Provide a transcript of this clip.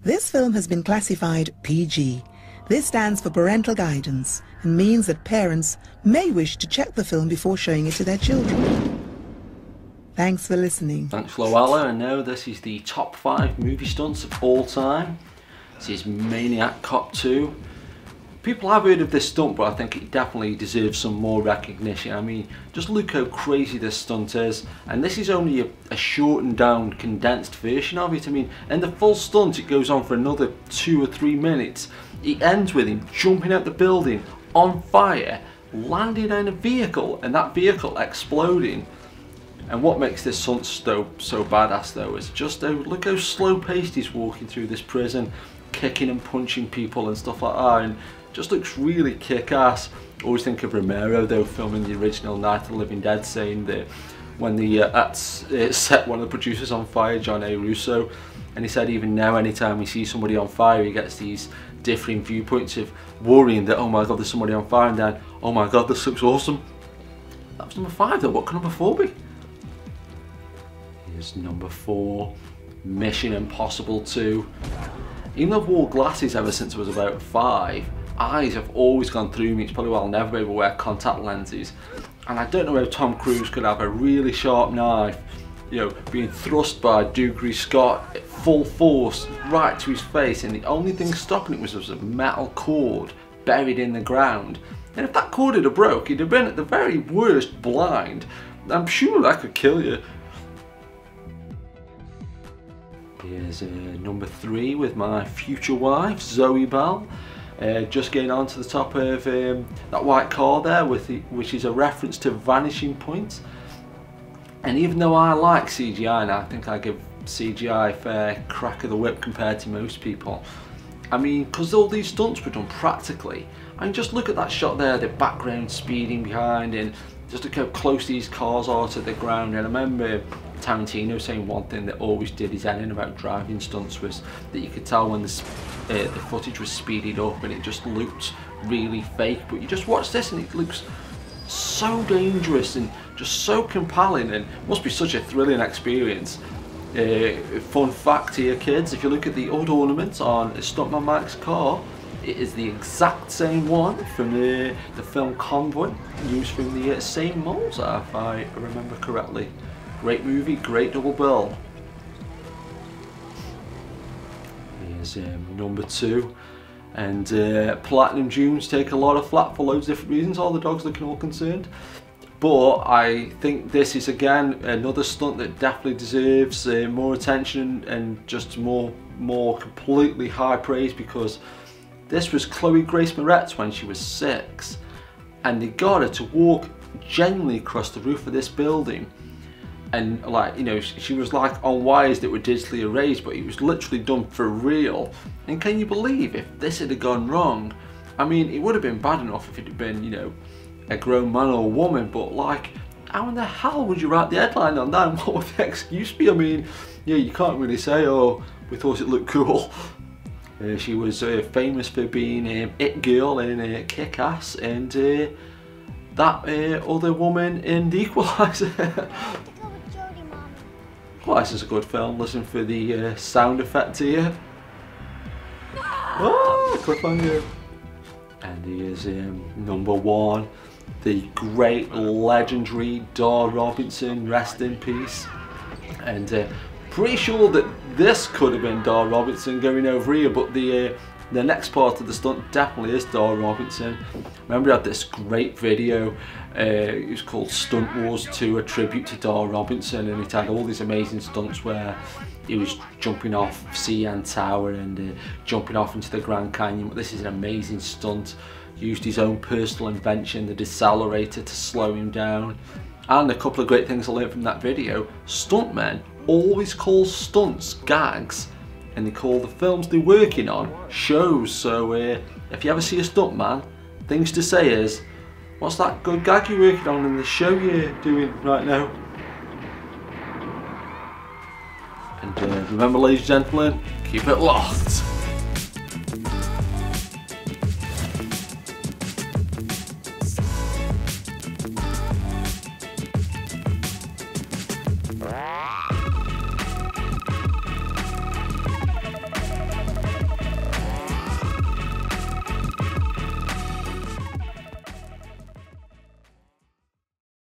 This film has been classified PG. This stands for parental guidance and means that parents may wish to check the film before showing it to their children. Thanks for listening. Thanks, Loella, and now this is the top 5 movie stunts of all time. This is Maniac Cop 2. People have heard of this stunt, but I think it definitely deserves some more recognition. I mean, just look how crazy this stunt is. And this is only a shortened down, condensed version of it. I mean, in the full stunt, it goes on for another 2 or 3 minutes. It ends with him jumping out the building, on fire, landing in a vehicle, and that vehicle exploding. And what makes this stunt so badass though is just look how slow paced he's walking through this prison, kicking and punching people and stuff like that, and just looks really kick-ass. Always think of Romero though, filming the original Night of the Living Dead, saying that when the set one of the producers on fire, John A. Russo, and he said even now anytime he sees somebody on fire he gets these differing viewpoints of worrying that, oh my god, there's somebody on fire, and then, oh my god, this looks awesome. That was number 5 though. What can number 4 be? Here's number 4, Mission Impossible 2. Even though I've worn glasses ever since I was about 5, eyes have always gone through me. It's probably why I'll never be able to wear contact lenses. And I don't know how Tom Cruise could have a really sharp knife, you know, being thrust by Dougray Scott at full force right to his face, and the only thing stopping it was a metal cord buried in the ground. And if that cord had broke, he'd have been at the very worst blind. I'm sure that could kill you. Here's number 3 with my future wife, Zoe Bell. Just getting onto the top of that white car there, which is a reference to Vanishing Point. And even though I like CGI, and I think I give CGI a fair crack of the whip compared to most people, I mean, because all these stunts were done practically. I mean, just look at that shot there, the background speeding behind, and just look how close these cars are to the ground. And I remember Tarantino saying one thing that always did his head in about driving stunts was that you could tell when the footage was speeded up and it just looked really fake. But you just watch this and it looks so dangerous and just so compelling, and must be such a thrilling experience. Fun fact here, kids, if you look at the odd ornament on Stuntman Mike's car, it is the exact same one from the film Convoy, used from the same molds, if I remember correctly. Great movie, great double bill. Here's number 2. And Platinum Dunes take a lot of flack for loads of different reasons, all the dogs looking all concerned. But I think this is again another stunt that definitely deserves more attention and just more completely high praise, because this was Chloe Grace Moretz when she was 6, and they got her to walk genuinely across the roof of this building. And like, you know, she was like on wires that were digitally erased, but it was literally done for real. And can you believe if this had gone wrong? I mean, it would have been bad enough if it had been, you know, a grown man or a woman, but like, how in the hell would you write the headline on that? And what would the excuse be? I mean, yeah, you can't really say, oh, we thought it looked cool. She was famous for being It Girl in Kick-Ass, and that other woman in The Equalizer. Well, this is a good film. Listen for the sound effect here. Oh, cliffhanger. And here's number 1, the great legendary Dar Robinson, rest in peace. And pretty sure that this could have been Dar Robinson going over here, but the next part of the stunt definitely is Dar Robinson. Remember, he had this great video. It was called Stunt Wars 2, a tribute to Dar Robinson, and it had all these amazing stunts where he was jumping off CN Tower and jumping off into the Grand Canyon. But this is an amazing stunt. Used his own personal invention, the decelerator, to slow him down. And a couple of great things I learned from that video: stuntmen always call stunts gags, and they call the films they're working on shows. So if you ever see a stuntman, things to say is, what's that good gag you're working on in the show you're doing right now? And remember, ladies and gentlemen, keep it locked.